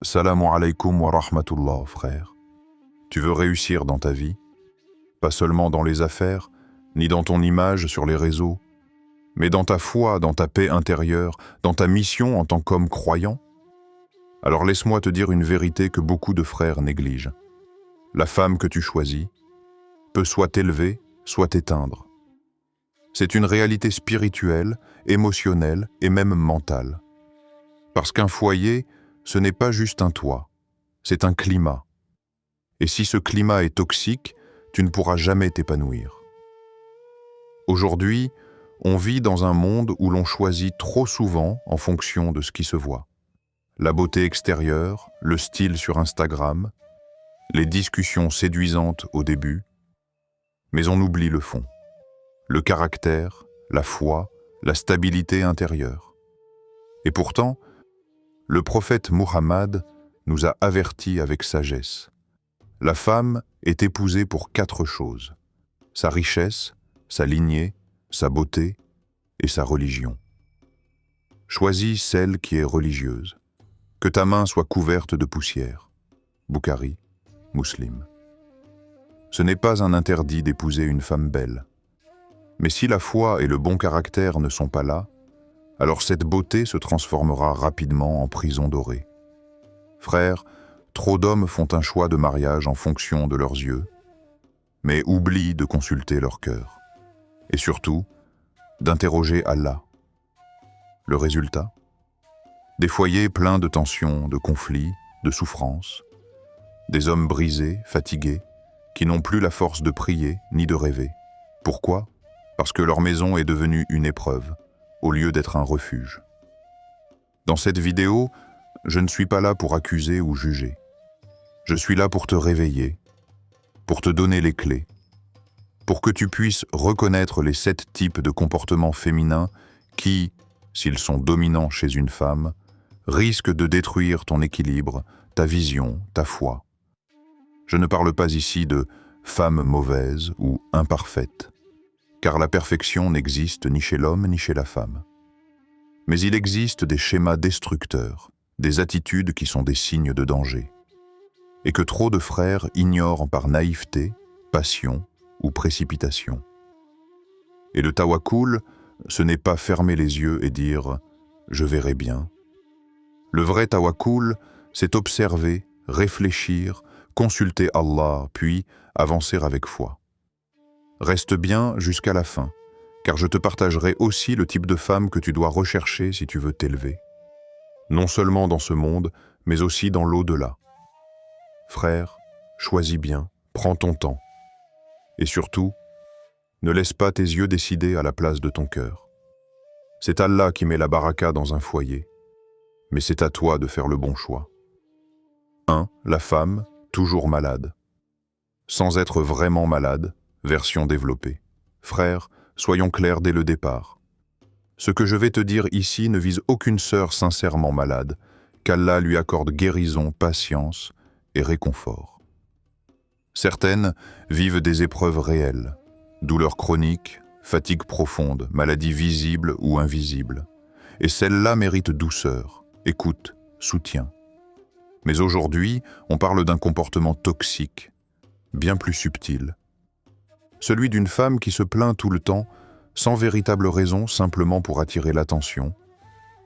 Salamu alaykum wa rahmatullah, frère. Tu veux réussir dans ta vie, pas seulement dans les affaires, ni dans ton image sur les réseaux, mais dans ta foi, dans ta paix intérieure, dans ta mission en tant qu'homme croyant? Alors laisse-moi te dire une vérité que beaucoup de frères négligent. La femme que tu choisis peut soit t'élever, soit t'éteindre. C'est une réalité spirituelle, émotionnelle et même mentale. Parce qu'un foyer, ce n'est pas juste un toit, c'est un climat. Et si ce climat est toxique, tu ne pourras jamais t'épanouir. Aujourd'hui, on vit dans un monde où l'on choisit trop souvent en fonction de ce qui se voit. La beauté extérieure, le style sur Instagram, les discussions séduisantes au début, mais on oublie le fond, le caractère, la foi, la stabilité intérieure. Et pourtant, le prophète Muhammad nous a avertis avec sagesse. La femme est épousée pour 4 choses: sa richesse, sa lignée, sa beauté et sa religion. Choisis celle qui est religieuse. Que ta main soit couverte de poussière. Bukhari, Muslim. Ce n'est pas un interdit d'épouser une femme belle. Mais si la foi et le bon caractère ne sont pas là, alors cette beauté se transformera rapidement en prison dorée. Frères, trop d'hommes font un choix de mariage en fonction de leurs yeux, mais oublient de consulter leur cœur. Et surtout, d'interroger Allah. Le résultat? Des foyers pleins de tensions, de conflits, de souffrances. Des hommes brisés, fatigués, qui n'ont plus la force de prier ni de rêver. Pourquoi? Parce que leur maison est devenue une épreuve, au lieu d'être un refuge. Dans cette vidéo, je ne suis pas là pour accuser ou juger. Je suis là pour te réveiller, pour te donner les clés, pour que tu puisses reconnaître les 7 types de comportements féminins qui, s'ils sont dominants chez une femme, risquent de détruire ton équilibre, ta vision, ta foi. Je ne parle pas ici de femme mauvaise ou imparfaite, car la perfection n'existe ni chez l'homme ni chez la femme. Mais il existe des schémas destructeurs, des attitudes qui sont des signes de danger, et que trop de frères ignorent par naïveté, passion ou précipitation. Et le tawakkul, ce n'est pas fermer les yeux et dire « je verrai bien ». Le vrai tawakkul, c'est observer, réfléchir, consulter Allah, puis avancer avec foi. Reste bien jusqu'à la fin, car je te partagerai aussi le type de femme que tu dois rechercher si tu veux t'élever. Non seulement dans ce monde, mais aussi dans l'au-delà. Frère, choisis bien, prends ton temps. Et surtout, ne laisse pas tes yeux décider à la place de ton cœur. C'est Allah qui met la baraka dans un foyer, mais c'est à toi de faire le bon choix. 1. La femme, toujours malade. Sans être vraiment malade, version développée. Frère, soyons clairs dès le départ. Ce que je vais te dire ici ne vise aucune sœur sincèrement malade, qu'Allah lui accorde guérison, patience et réconfort. Certaines vivent des épreuves réelles, douleurs chroniques, fatigue profonde, maladies visibles ou invisibles. Et celles-là méritent douceur, écoute, soutien. Mais aujourd'hui, on parle d'un comportement toxique, bien plus subtil. Celui d'une femme qui se plaint tout le temps, sans véritable raison, simplement pour attirer l'attention,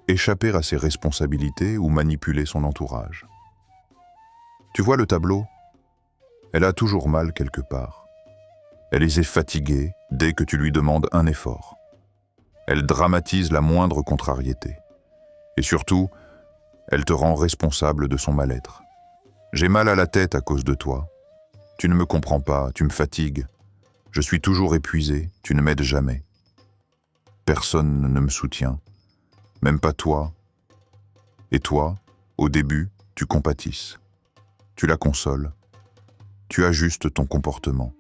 échapper à ses responsabilités ou manipuler son entourage. Tu vois le tableau? Elle a toujours mal quelque part. Elle est fatiguée dès que tu lui demandes un effort. Elle dramatise la moindre contrariété. Et surtout, elle te rend responsable de son mal-être. J'ai mal à la tête à cause de toi. Tu ne me comprends pas, tu me fatigues. Je suis toujours épuisé, tu ne m'aides jamais. Personne ne me soutient, même pas toi. Et toi, au début, tu compatisses. Tu la consoles. Tu ajustes ton comportement.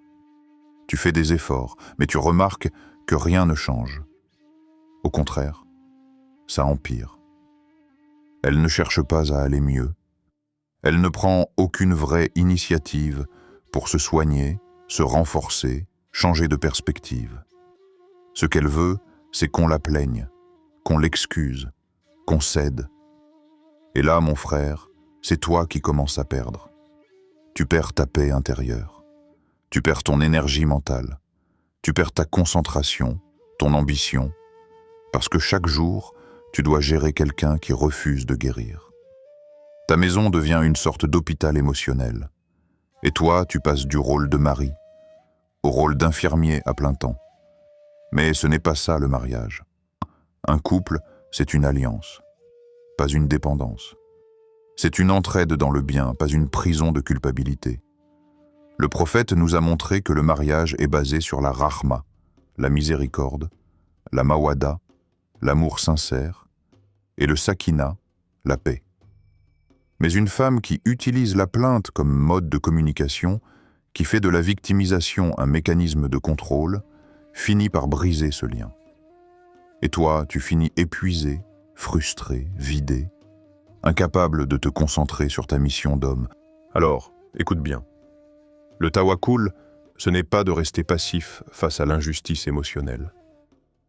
Tu fais des efforts, mais tu remarques que rien ne change. Au contraire, ça empire. Elle ne cherche pas à aller mieux. Elle ne prend aucune vraie initiative pour se soigner, se renforcer, changer de perspective. Ce qu'elle veut, c'est qu'on la plaigne, qu'on l'excuse, qu'on cède. Et là, mon frère, c'est toi qui commences à perdre. Tu perds ta paix intérieure. Tu perds ton énergie mentale. Tu perds ta concentration, ton ambition, parce que chaque jour, tu dois gérer quelqu'un qui refuse de guérir. Ta maison devient une sorte d'hôpital émotionnel. Et toi, tu passes du rôle de mari au rôle d'infirmier à plein temps. Mais ce n'est pas ça le mariage. Un couple, c'est une alliance, pas une dépendance. C'est une entraide dans le bien, pas une prison de culpabilité. Le prophète nous a montré que le mariage est basé sur la rahma, la miséricorde, la mawada, l'amour sincère, et le sakina, la paix. Mais une femme qui utilise la plainte comme mode de communication, qui fait de la victimisation un mécanisme de contrôle, finit par briser ce lien. Et toi, tu finis épuisé, frustré, vidé, incapable de te concentrer sur ta mission d'homme. Alors, écoute bien. Le tawakkul, ce n'est pas de rester passif face à l'injustice émotionnelle.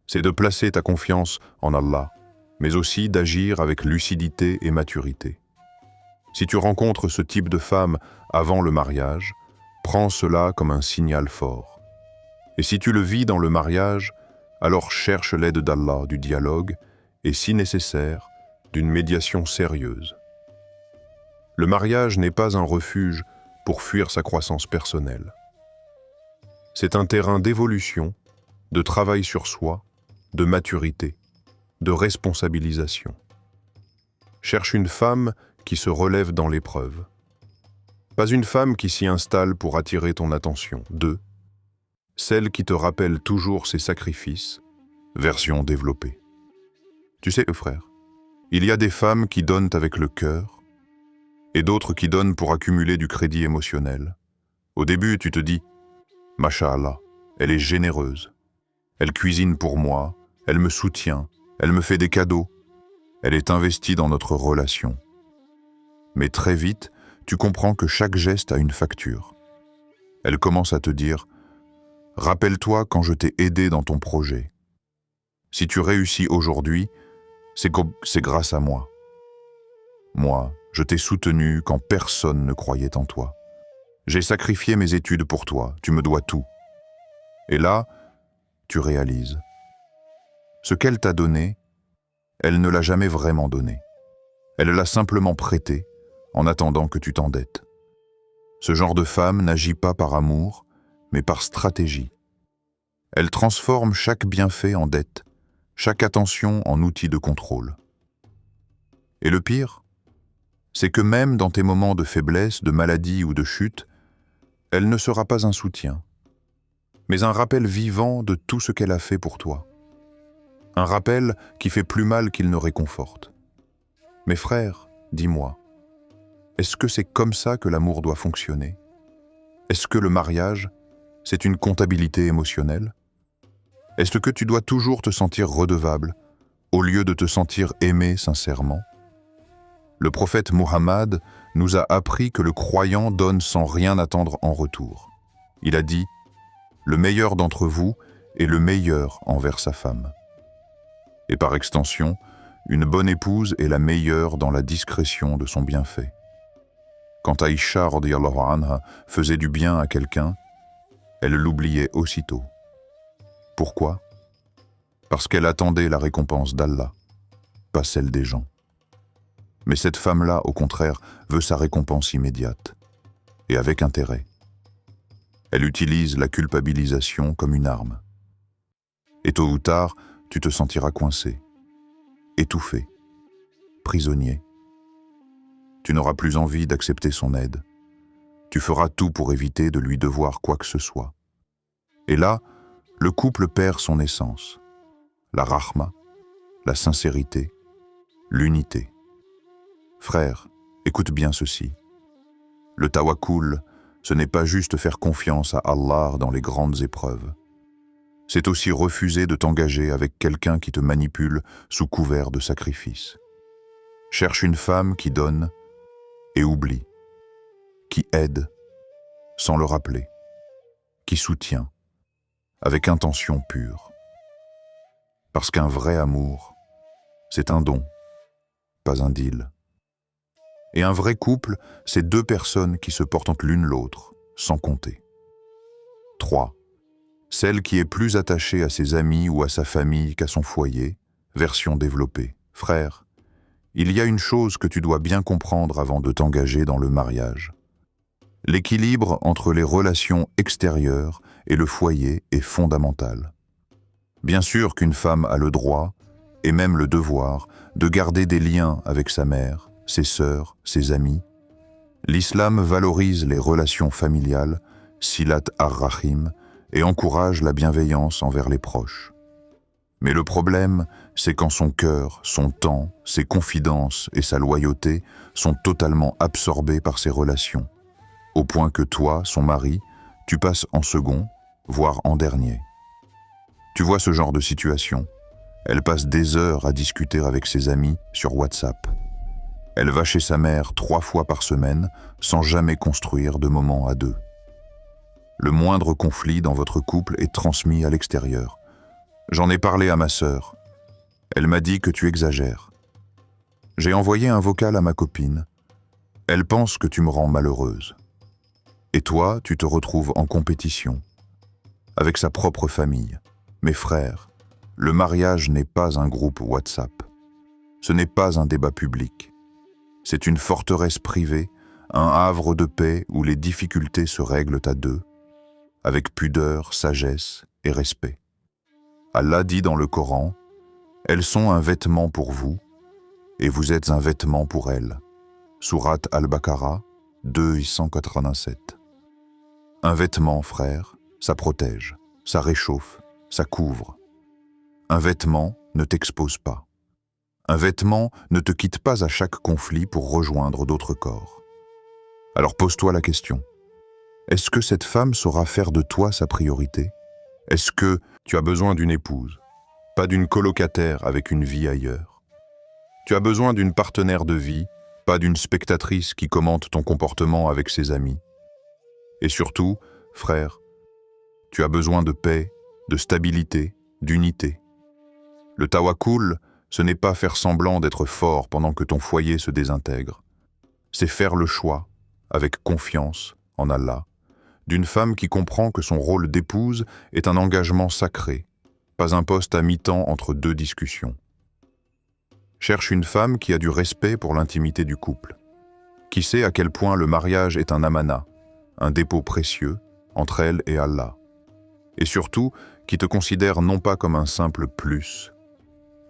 C'est de placer ta confiance en Allah, mais aussi d'agir avec lucidité et maturité. Si tu rencontres ce type de femme avant le mariage, prends cela comme un signal fort. Et si tu le vis dans le mariage, alors cherche l'aide d'Allah, du dialogue, et si nécessaire, d'une médiation sérieuse. Le mariage n'est pas un refuge pour fuir sa croissance personnelle. C'est un terrain d'évolution, de travail sur soi, de maturité, de responsabilisation. Cherche une femme qui se relève dans l'épreuve. Pas une femme qui s'y installe pour attirer ton attention. 2. Celle qui te rappelle toujours ses sacrifices, version développée. Tu sais, frère, il y a des femmes qui donnent avec le cœur et d'autres qui donnent pour accumuler du crédit émotionnel. Au début, tu te dis « Masha'Allah, elle est généreuse. Elle cuisine pour moi, elle me soutient, elle me fait des cadeaux. Elle est investie dans notre relation. » Mais très vite, tu comprends que chaque geste a une facture. Elle commence à te dire « Rappelle-toi quand je t'ai aidé dans ton projet. Si tu réussis aujourd'hui, c'est grâce à moi. Moi, je t'ai soutenu quand personne ne croyait en toi. J'ai sacrifié mes études pour toi, tu me dois tout. » Et là, tu réalises. Ce qu'elle t'a donné, elle ne l'a jamais vraiment donné. Elle l'a simplement prêté, en attendant que tu t'endettes. Ce genre de femme n'agit pas par amour, mais par stratégie. Elle transforme chaque bienfait en dette, chaque attention en outil de contrôle. Et le pire, c'est que même dans tes moments de faiblesse, de maladie ou de chute, elle ne sera pas un soutien, mais un rappel vivant de tout ce qu'elle a fait pour toi. Un rappel qui fait plus mal qu'il ne réconforte. Mes frères, dis-moi, est-ce que c'est comme ça que l'amour doit fonctionner? Est-ce que le mariage, c'est une comptabilité émotionnelle? Est-ce que tu dois toujours te sentir redevable, au lieu de te sentir aimé sincèrement? Le prophète Muhammad nous a appris que le croyant donne sans rien attendre en retour. Il a dit « Le meilleur d'entre vous est le meilleur envers sa femme. » Et par extension, une bonne épouse est la meilleure dans la discrétion de son bienfait. Quand Aïcha radiyallahu anha faisait du bien à quelqu'un, elle l'oubliait aussitôt. Pourquoi? Parce qu'elle attendait la récompense d'Allah, pas celle des gens. Mais cette femme-là, au contraire, veut sa récompense immédiate, et avec intérêt. Elle utilise la culpabilisation comme une arme. Et tôt ou tard, tu te sentiras coincé, étouffé, prisonnier. Tu n'auras plus envie d'accepter son aide. Tu feras tout pour éviter de lui devoir quoi que ce soit. Et là, le couple perd son essence. La rahma, la sincérité, l'unité. Frère, écoute bien ceci. Le tawakkul, ce n'est pas juste faire confiance à Allah dans les grandes épreuves. C'est aussi refuser de t'engager avec quelqu'un qui te manipule sous couvert de sacrifice. Cherche une femme qui donne et oublie, qui aide sans le rappeler, qui soutient avec intention pure. Parce qu'un vrai amour, c'est un don, pas un deal. Et un vrai couple, c'est deux personnes qui se portent entre l'une l'autre, sans compter. 3. Celle qui est plus attachée à ses amis ou à sa famille qu'à son foyer, version développée. Frère, il y a une chose que tu dois bien comprendre avant de t'engager dans le mariage. L'équilibre entre les relations extérieures et le foyer est fondamental. Bien sûr qu'une femme a le droit, et même le devoir, de garder des liens avec sa mère, ses sœurs, ses amis. L'islam valorise les relations familiales, silat ar-rahim, et encourage la bienveillance envers les proches. Mais le problème, c'est quand son cœur, son temps, ses confidences et sa loyauté sont totalement absorbés par ses relations, au point que toi, son mari, tu passes en second, voire en dernier. Tu vois ce genre de situation? Elle passe des heures à discuter avec ses amis sur WhatsApp. Elle va chez sa mère 3 fois par semaine sans jamais construire de moments à deux. Le moindre conflit dans votre couple est transmis à l'extérieur. J'en ai parlé à ma sœur. Elle m'a dit que tu exagères. J'ai envoyé un vocal à ma copine. Elle pense que tu me rends malheureuse. Et toi, tu te retrouves en compétition, avec sa propre famille. Mes frères, le mariage n'est pas un groupe WhatsApp. Ce n'est pas un débat public. C'est une forteresse privée, un havre de paix où les difficultés se règlent à deux, avec pudeur, sagesse et respect. Allah dit dans le Coran, « Elles sont un vêtement pour vous, et vous êtes un vêtement pour elles. » Sourate Al-Baqarah 2:187. Un vêtement, frère, ça protège, ça réchauffe, ça couvre. Un vêtement ne t'expose pas. Un vêtement ne te quitte pas à chaque conflit pour rejoindre d'autres corps. Alors pose-toi la question. Est-ce que cette femme saura faire de toi sa priorité? Est-ce que tu as besoin d'une épouse, pas d'une colocataire avec une vie ailleurs? Tu as besoin d'une partenaire de vie, pas d'une spectatrice qui commente ton comportement avec ses amis. Et surtout, frère, tu as besoin de paix, de stabilité, d'unité. Le tawakkul, ce n'est pas faire semblant d'être fort pendant que ton foyer se désintègre. C'est faire le choix, avec confiance en Allah, d'une femme qui comprend que son rôle d'épouse est un engagement sacré, pas un poste à mi-temps entre deux discussions. Cherche une femme qui a du respect pour l'intimité du couple, qui sait à quel point le mariage est un amana, un dépôt précieux entre elle et Allah, et surtout qui te considère non pas comme un simple plus,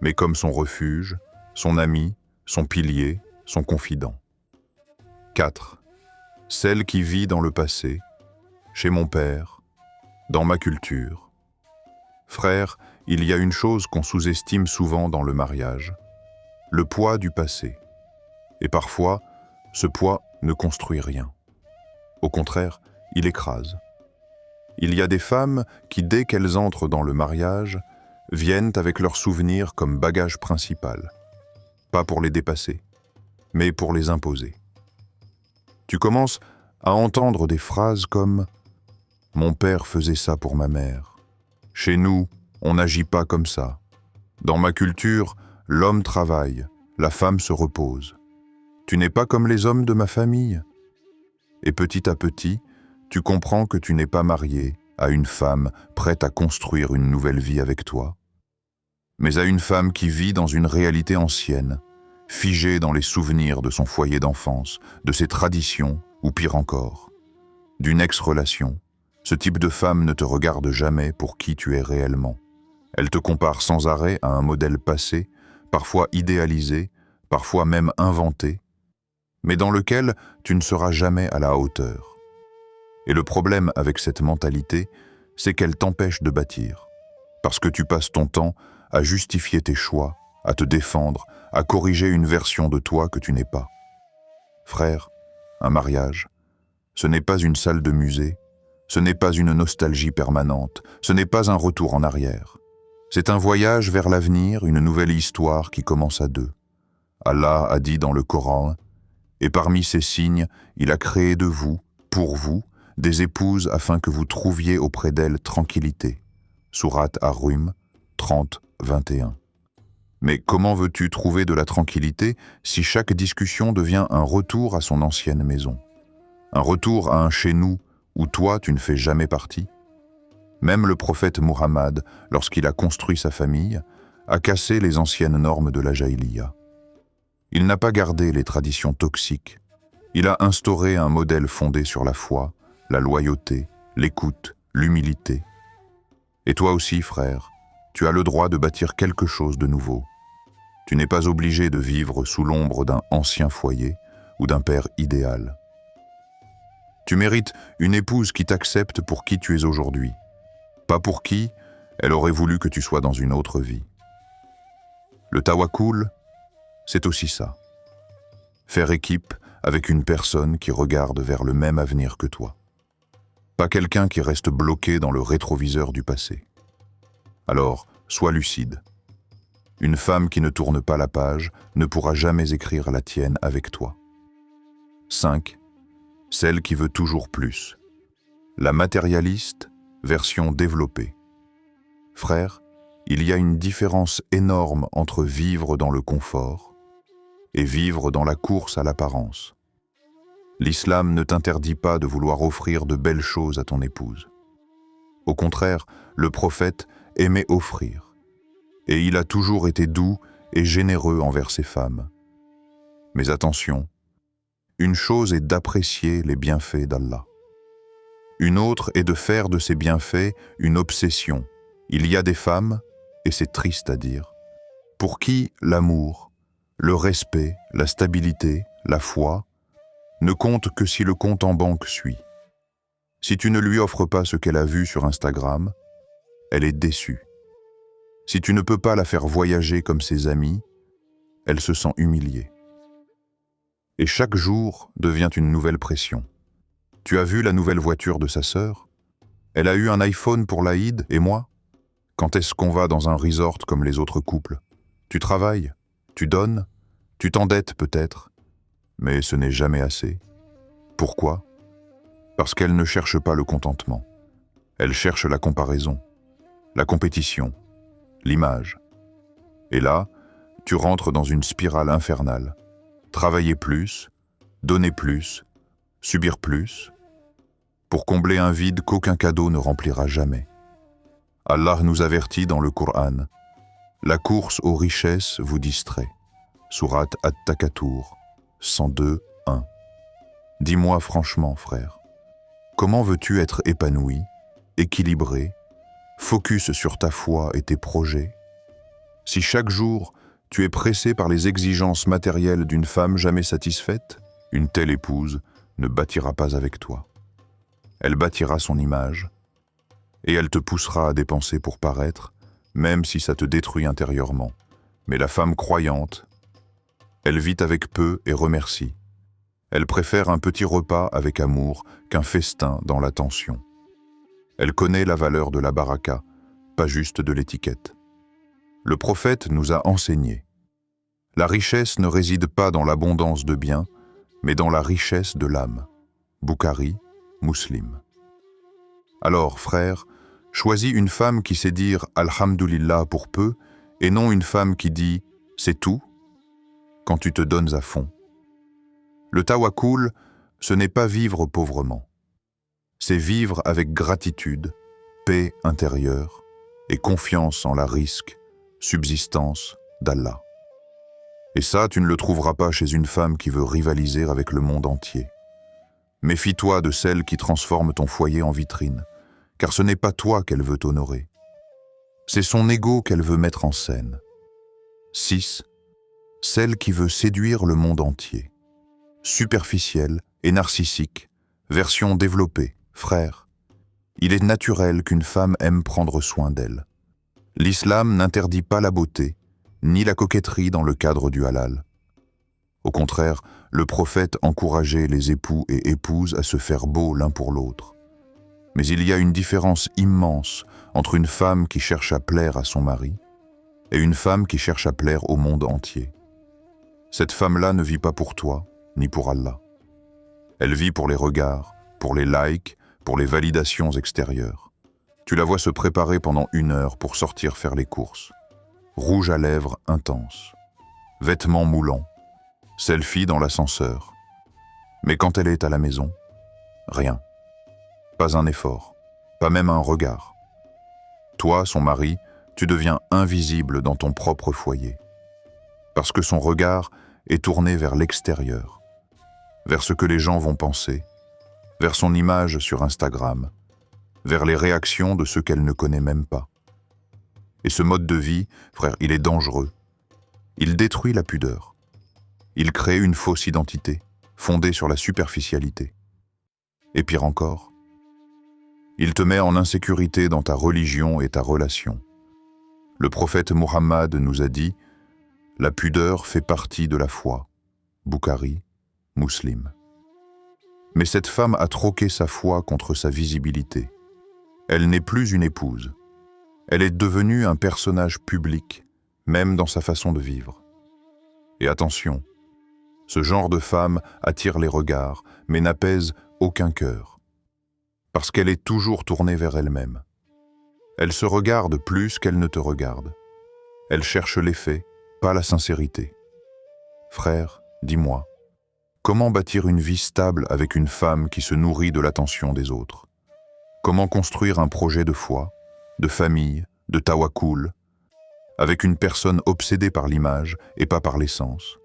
mais comme son refuge, son ami, son pilier, son confident. 4. Celle qui vit dans le passé, chez mon père, dans ma culture. Frère, il y a une chose qu'on sous-estime souvent dans le mariage, le poids du passé. Et parfois, ce poids ne construit rien. Au contraire, il écrase. Il y a des femmes qui, dès qu'elles entrent dans le mariage, viennent avec leurs souvenirs comme bagage principal, pas pour les dépasser, mais pour les imposer. Tu commences à entendre des phrases comme « Mon père faisait ça pour ma mère. Chez nous, on n'agit pas comme ça. Dans ma culture, l'homme travaille, la femme se repose. Tu n'es pas comme les hommes de ma famille. » Et petit à petit, tu comprends que tu n'es pas marié à une femme prête à construire une nouvelle vie avec toi, mais à une femme qui vit dans une réalité ancienne, figée dans les souvenirs de son foyer d'enfance, de ses traditions, ou pire encore, d'une ex-relation. Ce type de femme ne te regarde jamais pour qui tu es réellement. Elle te compare sans arrêt à un modèle passé, parfois idéalisé, parfois même inventé, mais dans lequel tu ne seras jamais à la hauteur. Et le problème avec cette mentalité, c'est qu'elle t'empêche de bâtir, parce que tu passes ton temps à justifier tes choix, à te défendre, à corriger une version de toi que tu n'es pas. Frère, un mariage, ce n'est pas une salle de musée, ce n'est pas une nostalgie permanente, ce n'est pas un retour en arrière. C'est un voyage vers l'avenir, une nouvelle histoire qui commence à deux. Allah a dit dans le Coran, « Et parmi ces signes, il a créé de vous, pour vous, des épouses afin que vous trouviez auprès d'elles tranquillité. » Sourate Ar-Rum 30, 21. Mais comment veux-tu trouver de la tranquillité si chaque discussion devient un retour à son ancienne maison? Un retour à un chez-nous où toi tu ne fais jamais partie? Même le prophète Muhammad, lorsqu'il a construit sa famille, a cassé les anciennes normes de la Jahiliya. Il n'a pas gardé les traditions toxiques. Il a instauré un modèle fondé sur la foi, la loyauté, l'écoute, l'humilité. Et toi aussi, frère, tu as le droit de bâtir quelque chose de nouveau. Tu n'es pas obligé de vivre sous l'ombre d'un ancien foyer ou d'un père idéal. Tu mérites une épouse qui t'accepte pour qui tu es aujourd'hui, pas pour qui elle aurait voulu que tu sois dans une autre vie. Le tawakkul, c'est aussi ça. Faire équipe avec une personne qui regarde vers le même avenir que toi. Pas quelqu'un qui reste bloqué dans le rétroviseur du passé. Alors, sois lucide. Une femme qui ne tourne pas la page ne pourra jamais écrire la tienne avec toi. 5. Celle qui veut toujours plus. La matérialiste, version développée. Frère, il y a une différence énorme entre vivre dans le confort et vivre dans la course à l'apparence. L'islam ne t'interdit pas de vouloir offrir de belles choses à ton épouse. Au contraire, le prophète aimait offrir. Et il a toujours été doux et généreux envers ses femmes. Mais attention, une chose est d'apprécier les bienfaits d'Allah. Une autre est de faire de ces bienfaits une obsession. Il y a des femmes, et c'est triste à dire, pour qui l'amour, le respect, la stabilité, la foi, ne comptent que si le compte en banque suit. Si tu ne lui offres pas ce qu'elle a vu sur Instagram, elle est déçue. Si tu ne peux pas la faire voyager comme ses amis, elle se sent humiliée. Et chaque jour devient une nouvelle pression. Tu as vu la nouvelle voiture de sa sœur? Elle a eu un iPhone pour l'Aïd, et moi? Quand est-ce qu'on va dans un resort comme les autres couples? Tu travailles, tu donnes, tu t'endettes peut-être, mais ce n'est jamais assez. Pourquoi? Parce qu'elle ne cherche pas le contentement. Elle cherche la comparaison, la compétition, l'image. Et là, tu rentres dans une spirale infernale. Travailler plus, donner plus, subir plus, pour combler un vide qu'aucun cadeau ne remplira jamais. Allah nous avertit dans le Coran. La course aux richesses vous distrait. Sourate At-Takathur, 102:1. Dis-moi franchement, frère, comment veux-tu être épanoui, équilibré, focus sur ta foi et tes projets, si chaque jour tu es pressé par les exigences matérielles d'une femme jamais satisfaite? Une telle épouse ne bâtira pas avec toi. Elle bâtira son image, et elle te poussera à dépenser pour paraître, même si ça te détruit intérieurement. Mais la femme croyante, elle vit avec peu et remercie. Elle préfère un petit repas avec amour qu'un festin dans la tension. Elle connaît la valeur de la baraka, pas juste de l'étiquette. Le prophète nous a enseigné. La richesse ne réside pas dans l'abondance de biens, mais dans la richesse de l'âme. Bukhari, Muslim. Alors, frère, choisis une femme qui sait dire « Alhamdulillah » pour peu, et non une femme qui dit « c'est tout » quand tu te donnes à fond. Le tawakkul, ce n'est pas vivre pauvrement. C'est vivre avec gratitude, paix intérieure et confiance en la risque, subsistance d'Allah. Et ça, tu ne le trouveras pas chez une femme qui veut rivaliser avec le monde entier. Méfie-toi de celle qui transforme ton foyer en vitrine, car ce n'est pas toi qu'elle veut honorer. C'est son ego qu'elle veut mettre en scène. 6. Celle qui veut séduire le monde entier. Superficielle et narcissique, version développée, frère. Il est naturel qu'une femme aime prendre soin d'elle. L'islam n'interdit pas la beauté, ni la coquetterie dans le cadre du halal. Au contraire, le prophète encourageait les époux et épouses à se faire beaux l'un pour l'autre. Mais il y a une différence immense entre une femme qui cherche à plaire à son mari et une femme qui cherche à plaire au monde entier. Cette femme-là ne vit pas pour toi, ni pour Allah. Elle vit pour les regards, pour les likes, pour les validations extérieures. Tu la vois se préparer pendant 1 heure pour sortir faire les courses. rouge à lèvres intense, vêtements moulants, selfie dans l'ascenseur. Mais quand elle est à la maison, rien. Pas un effort, pas même un regard. Toi, son mari, tu deviens invisible dans ton propre foyer. Parce que son regard est tourné vers l'extérieur, vers ce que les gens vont penser, vers son image sur Instagram, vers les réactions de ceux qu'elle ne connaît même pas. Et ce mode de vie, frère, il est dangereux. Il détruit la pudeur. Il crée une fausse identité, fondée sur la superficialité. Et pire encore, il te met en insécurité dans ta religion et ta relation. Le prophète Muhammad nous a dit « La pudeur fait partie de la foi ». Bukhari, Muslim. Mais cette femme a troqué sa foi contre sa visibilité. Elle n'est plus une épouse. Elle est devenue un personnage public, même dans sa façon de vivre. Et attention, ce genre de femme attire les regards, mais n'apaise aucun cœur. Parce qu'elle est toujours tournée vers elle-même. Elle se regarde plus qu'elle ne te regarde. Elle cherche l'effet, pas la sincérité. Frère, dis-moi, comment bâtir une vie stable avec une femme qui se nourrit de l'attention des autres? Comment construire un projet de foi, de famille, de tawakkul, avec une personne obsédée par l'image et pas par l'essence?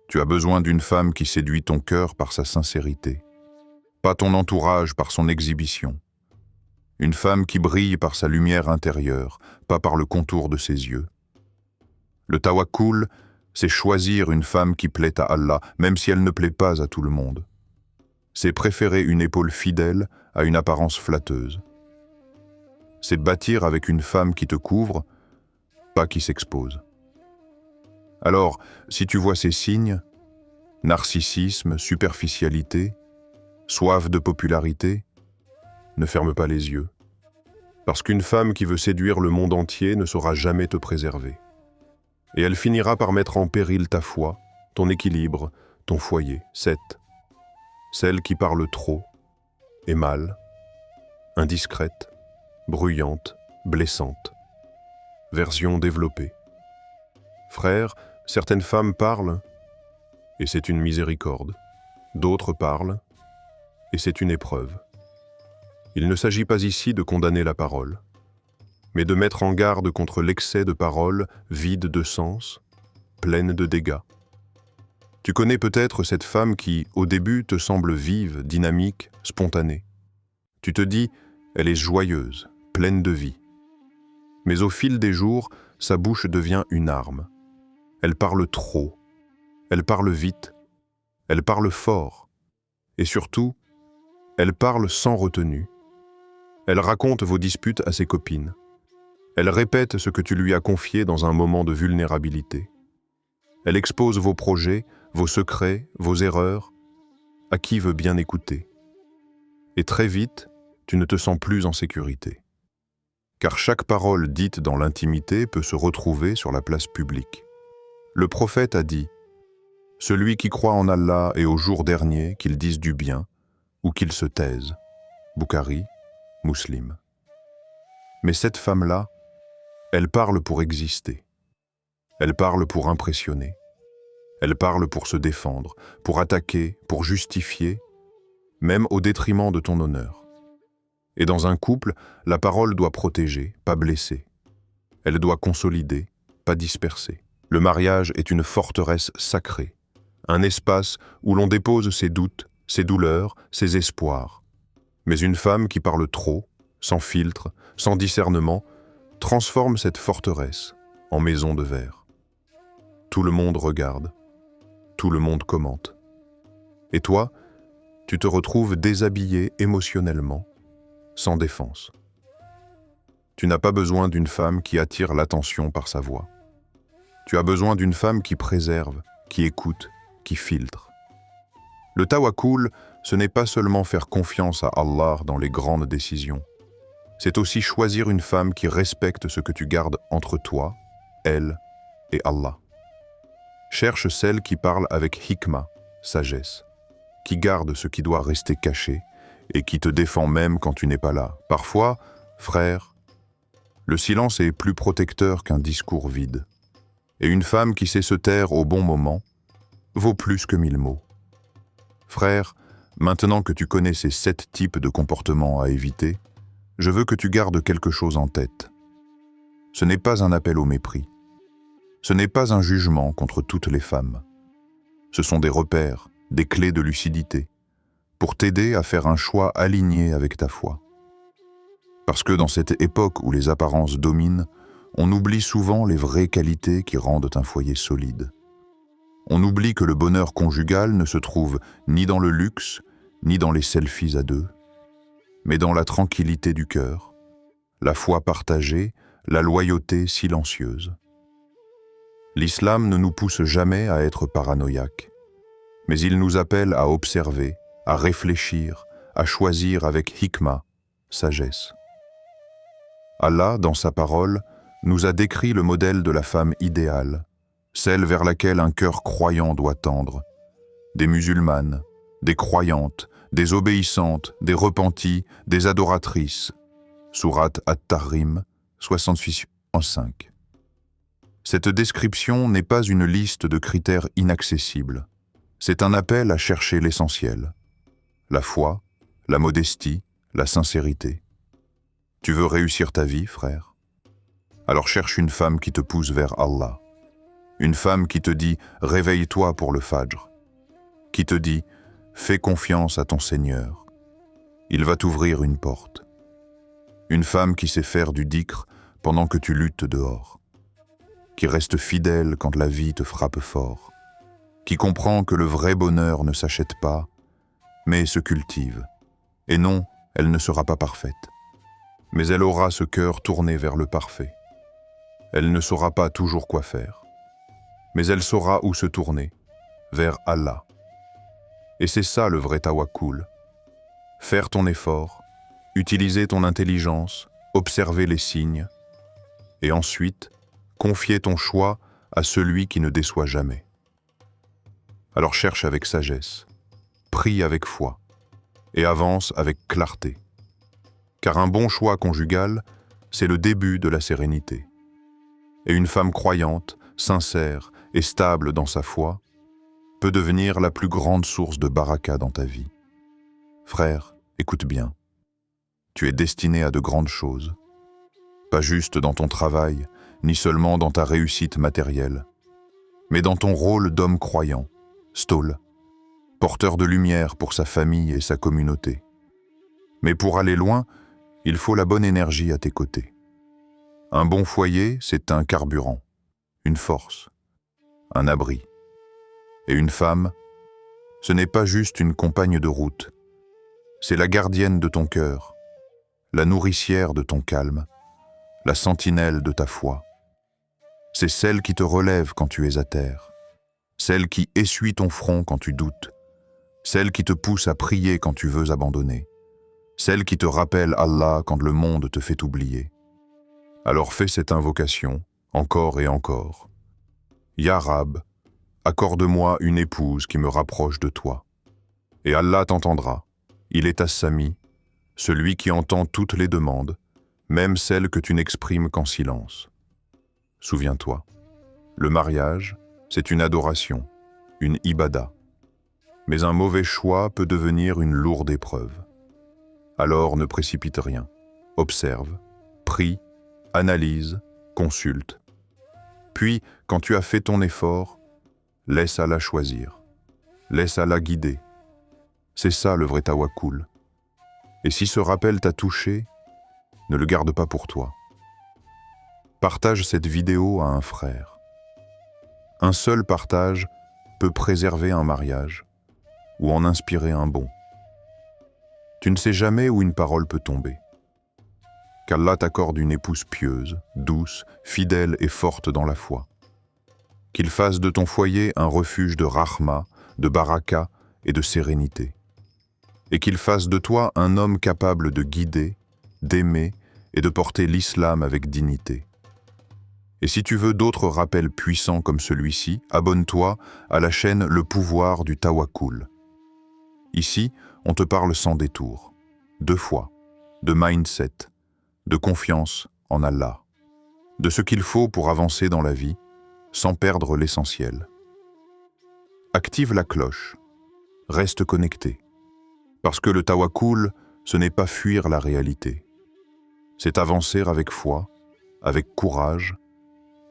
Tu as besoin d'une femme qui séduit ton cœur par sa sincérité, pas ton entourage par son exhibition. Une femme qui brille par sa lumière intérieure, pas par le contour de ses yeux. Le tawakkul, c'est choisir une femme qui plaît à Allah, même si elle ne plaît pas à tout le monde. C'est préférer une épaule fidèle à une apparence flatteuse. C'est bâtir avec une femme qui te couvre, pas qui s'expose. Alors, si tu vois ces signes, narcissisme, superficialité, soif de popularité, ne ferme pas les yeux. Parce qu'une femme qui veut séduire le monde entier ne saura jamais te préserver. Et elle finira par mettre en péril ta foi, ton équilibre, ton foyer. 7. Celle qui parle trop, est mal, indiscrète, bruyante, blessante. Version développée. Frère, certaines femmes parlent, et c'est une miséricorde. D'autres parlent, et c'est une épreuve. Il ne s'agit pas ici de condamner la parole, mais de mettre en garde contre l'excès de paroles vides de sens, pleines de dégâts. Tu connais peut-être cette femme qui, au début, te semble vive, dynamique, spontanée. Tu te dis, elle est joyeuse, pleine de vie. Mais au fil des jours, sa bouche devient une arme. Elle parle trop, elle parle vite, elle parle fort, et surtout, elle parle sans retenue. Elle raconte vos disputes à ses copines. Elle répète ce que tu lui as confié dans un moment de vulnérabilité. Elle expose vos projets, vos secrets, vos erreurs, à qui veut bien écouter. Et très vite, tu ne te sens plus en sécurité. Car chaque parole dite dans l'intimité peut se retrouver sur la place publique. Le prophète a dit « Celui qui croit en Allah et au jour dernier, qu'il dise du bien, ou qu'il se taise. » Bukhari, Muslim. Mais cette femme-là, elle parle pour exister. Elle parle pour impressionner. Elle parle pour se défendre, pour attaquer, pour justifier, même au détriment de ton honneur. Et dans un couple, la parole doit protéger, pas blesser. Elle doit consolider, pas disperser. Le mariage est une forteresse sacrée, un espace où l'on dépose ses doutes, ses douleurs, ses espoirs. Mais une femme qui parle trop, sans filtre, sans discernement, transforme cette forteresse en maison de verre. Tout le monde regarde, tout le monde commente. Et toi, tu te retrouves déshabillé émotionnellement, sans défense. Tu n'as pas besoin d'une femme qui attire l'attention par sa voix. Tu as besoin d'une femme qui préserve, qui écoute, qui filtre. Le tawakkul, ce n'est pas seulement faire confiance à Allah dans les grandes décisions. C'est aussi choisir une femme qui respecte ce que tu gardes entre toi, elle et Allah. Cherche celle qui parle avec hikma, sagesse, qui garde ce qui doit rester caché et qui te défend même quand tu n'es pas là. Parfois, frère, Le silence est plus protecteur qu'un discours vide. Et une femme qui sait se taire au bon moment vaut plus que 1000 mots. Frère, maintenant que tu connais ces 7 types de comportements à éviter, je veux que tu gardes quelque chose en tête. Ce n'est pas un appel au mépris. Ce n'est pas un jugement contre toutes les femmes. Ce sont des repères, des clés de lucidité, pour t'aider à faire un choix aligné avec ta foi. Parce que dans cette époque où les apparences dominent, on oublie souvent les vraies qualités qui rendent un foyer solide. On oublie que le bonheur conjugal ne se trouve ni dans le luxe, ni dans les selfies à deux, mais dans la tranquillité du cœur, la foi partagée, la loyauté silencieuse. L'islam ne nous pousse jamais à être paranoïaques, mais il nous appelle à observer, à réfléchir, à choisir avec hikma, sagesse. Allah, dans sa parole, nous a décrit le modèle de la femme idéale, celle vers laquelle un cœur croyant doit tendre. Des musulmanes, des croyantes, des obéissantes, des repenties, des adoratrices. Sourate At-Tahrim, 68-5. Cette description n'est pas une liste de critères inaccessibles. C'est un appel à chercher l'essentiel. La foi, la modestie, la sincérité. Tu veux réussir ta vie, frère? Alors cherche une femme qui te pousse vers Allah. Une femme qui te dit « réveille-toi pour le Fajr », qui te dit « fais confiance à ton Seigneur, il va t'ouvrir une porte ». Une femme qui sait faire du dhikr pendant que tu luttes dehors, qui reste fidèle quand la vie te frappe fort, qui comprend que le vrai bonheur ne s'achète pas, mais se cultive. Et non, elle ne sera pas parfaite, mais elle aura ce cœur tourné vers le parfait. Elle ne saura pas toujours quoi faire, mais elle saura où se tourner, vers Allah. Et c'est ça le vrai tawakkul. Faire ton effort, utiliser ton intelligence, observer les signes, et ensuite, confier ton choix à celui qui ne déçoit jamais. Alors cherche avec sagesse, prie avec foi, et avance avec clarté. Car un bon choix conjugal, c'est le début de la sérénité. Et une femme croyante, sincère et stable dans sa foi, peut devenir la plus grande source de baraka dans ta vie. Frère, écoute bien. Tu es destiné à de grandes choses. Pas juste dans ton travail, ni seulement dans ta réussite matérielle, mais dans ton rôle d'homme croyant, stôle, porteur de lumière pour sa famille et sa communauté. Mais pour aller loin, il faut la bonne énergie à tes côtés. Un bon foyer, c'est un carburant, une force, un abri. Et une femme, ce n'est pas juste une compagne de route, c'est la gardienne de ton cœur, la nourricière de ton calme, la sentinelle de ta foi. C'est celle qui te relève quand tu es à terre, celle qui essuie ton front quand tu doutes, celle qui te pousse à prier quand tu veux abandonner, celle qui te rappelle Allah quand le monde te fait oublier. Alors fais cette invocation, encore et encore. Ya Rab, accorde-moi une épouse qui me rapproche de toi. Et Allah t'entendra. Il est As-Sami, celui qui entend toutes les demandes, même celles que tu n'exprimes qu'en silence. Souviens-toi, le mariage, c'est une adoration, une ibada. Mais un mauvais choix peut devenir une lourde épreuve. Alors ne précipite rien. Observe, prie, analyse, consulte. Puis, quand tu as fait ton effort, laisse Allah choisir. Laisse Allah guider. C'est ça le vrai tawakkul. Et si ce rappel t'a touché, ne le garde pas pour toi. Partage cette vidéo à un frère. Un seul partage peut préserver un mariage ou en inspirer un bon. Tu ne sais jamais où une parole peut tomber. Qu'Allah t'accorde une épouse pieuse, douce, fidèle et forte dans la foi. Qu'il fasse de ton foyer un refuge de rahma, de baraka et de sérénité. Et qu'il fasse de toi un homme capable de guider, d'aimer et de porter l'islam avec dignité. Et si tu veux d'autres rappels puissants comme celui-ci, abonne-toi à la chaîne Le Pouvoir du Tawakkul. Ici, on te parle sans détour, de foi, de mindset, de confiance en Allah, de ce qu'il faut pour avancer dans la vie, sans perdre l'essentiel. Active la cloche, reste connecté, parce que le tawakkul, ce n'est pas fuir la réalité, c'est avancer avec foi, avec courage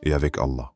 et avec Allah.